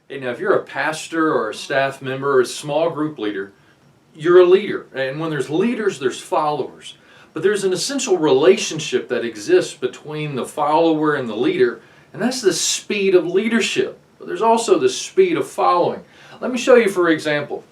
And now if you're a pastor or a staff member or a small group leader, you're a leader. And when there's leaders, there's followers. But there's an essential relationship that exists between the follower and the leader, and that's the speed of leadership. But there's also the speed of following. Let me show you, for example.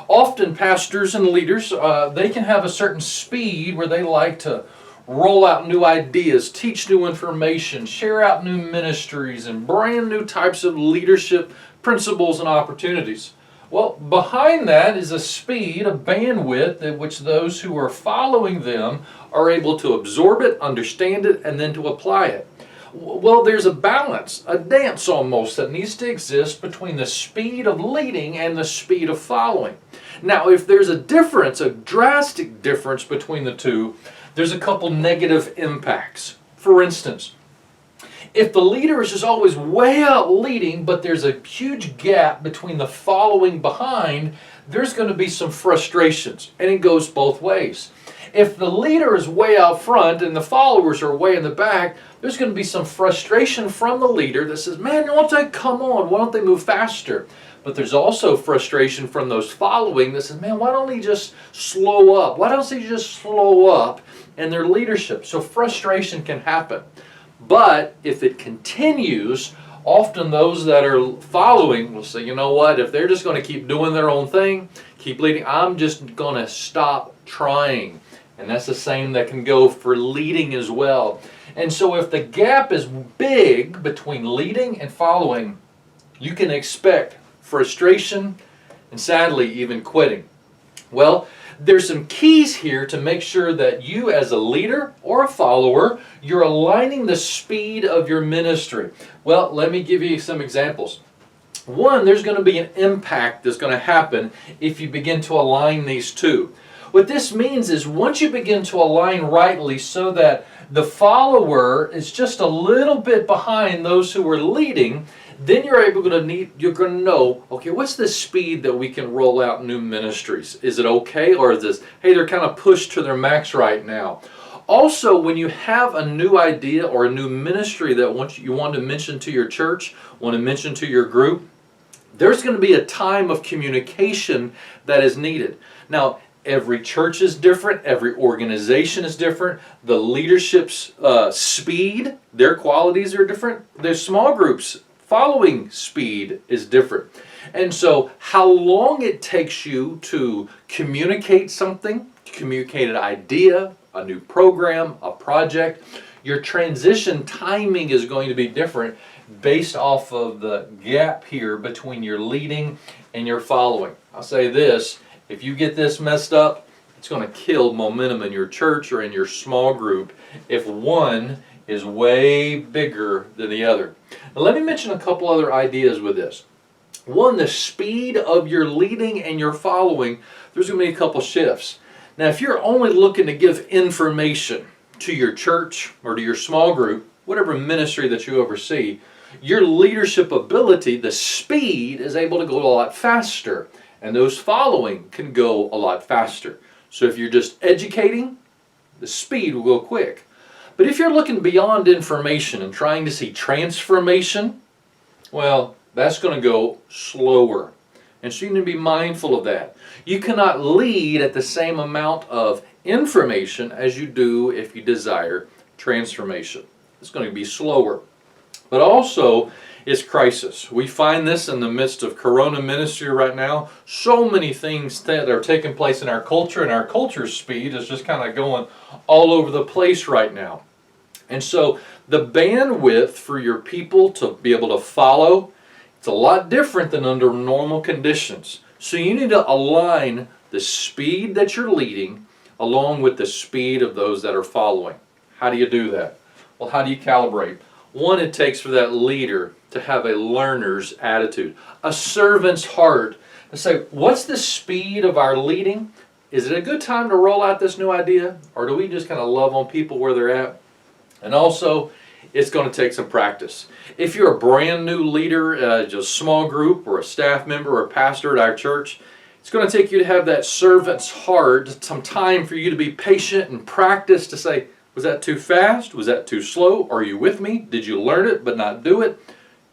Often pastors and leaders, they can have a certain speed where they like to roll out new ideas, teach new information, share out new ministries, and brand new types of leadership principles and opportunities. Well, behind that is a speed, a bandwidth at which those who are following them are able to absorb it, understand it, and then to apply it. Well, there's a balance, a dance almost, that needs to exist between the speed of leading and the speed of following. Now, if there's a difference, a drastic difference between the two, there's a couple negative impacts. For instance, if the leader is just always way out leading, but there's a huge gap between the following behind, there's going to be some frustrations, and it goes both ways. If the leader is way out front and the followers are way in the back, there's going to be some frustration from the leader that says, man, why don't they come on? Why don't they move faster? But there's also frustration from those following that says, man, why don't they just slow up? Why don't they just slow up in their leadership? So frustration can happen. But if it continues, often those that are following will say, you know what, if they're just going to keep doing their own thing, keep leading, I'm just going to stop trying. And that's the same that can go for leading as well. And so if the gap is big between leading and following, you can expect frustration and sadly even quitting. Well, there's some keys here to make sure that you as a leader or a follower, you're aligning the speed of your ministry. Well, let me give you some examples. One, there's going to be an impact that's going to happen if you begin to align these two. What this means is once you begin to align rightly so that the follower is just a little bit behind those who are leading, then you're going to know, okay, what's the speed that we can roll out new ministries? Is it okay, or is this, hey, they're kind of pushed to their max right now? Also, when you have a new idea or a new ministry that you want to mention to your church, want to mention to your group, there's going to be a time of communication that is needed. Now, every church is different. Every organization is different. The leadership's speed, their qualities are different. There's small groups. Following speed is different. And so how long it takes you to communicate something, communicate an idea, a new program, a project, your transition timing is going to be different based off of the gap here between your leading and your following. I'll say this, if you get this messed up, it's going to kill momentum in your church or in your small group if one is way bigger than the other. Now, let me mention a couple other ideas with this. One, the speed of your leading and your following, there's going to be a couple shifts. Now, if you're only looking to give information to your church or to your small group, whatever ministry that you oversee, your leadership ability, the speed, is able to go a lot faster, and those following can go a lot faster. So if you're just educating, the speed will go quick. But if you're looking beyond information and trying to see transformation, well, that's going to go slower. And so you need to be mindful of that. You cannot lead at the same amount of information as you do if you desire transformation. It's going to be slower. But also, it's crisis. We find this in the midst of Corona ministry right now. So many things that are taking place in our culture, and our culture's speed is just kind of going all over the place right now. And so the bandwidth for your people to be able to follow, it's a lot different than under normal conditions. So you need to align the speed that you're leading along with the speed of those that are following. How do you do that? Well, how do you calibrate? One, it takes for that leader to have a learner's attitude, a servant's heart. To say, what's the speed of our leading? Is it a good time to roll out this new idea? Or do we just kind of love on people where they're at? And also, it's going to take some practice. If you're a brand new leader, just a small group or a staff member or a pastor at our church, it's going to take you to have that servant's heart, some time for you to be patient and practice to say, was that too fast? Was that too slow? Are you with me? Did you learn it but not do it?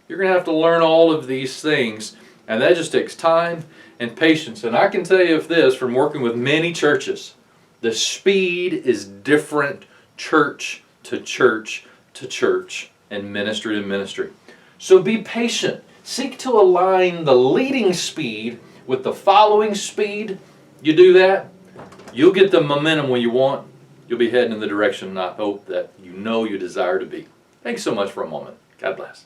You're going to have to learn all of these things, and that just takes time and patience. And I can tell you this from working with many churches, the speed is different church to church to church and ministry to ministry. So be patient. Seek to align the leading speed with the following speed. You do that, you'll get the momentum when you want. You'll be heading in the direction I hope that you desire to be. Thanks so much for a moment. God bless.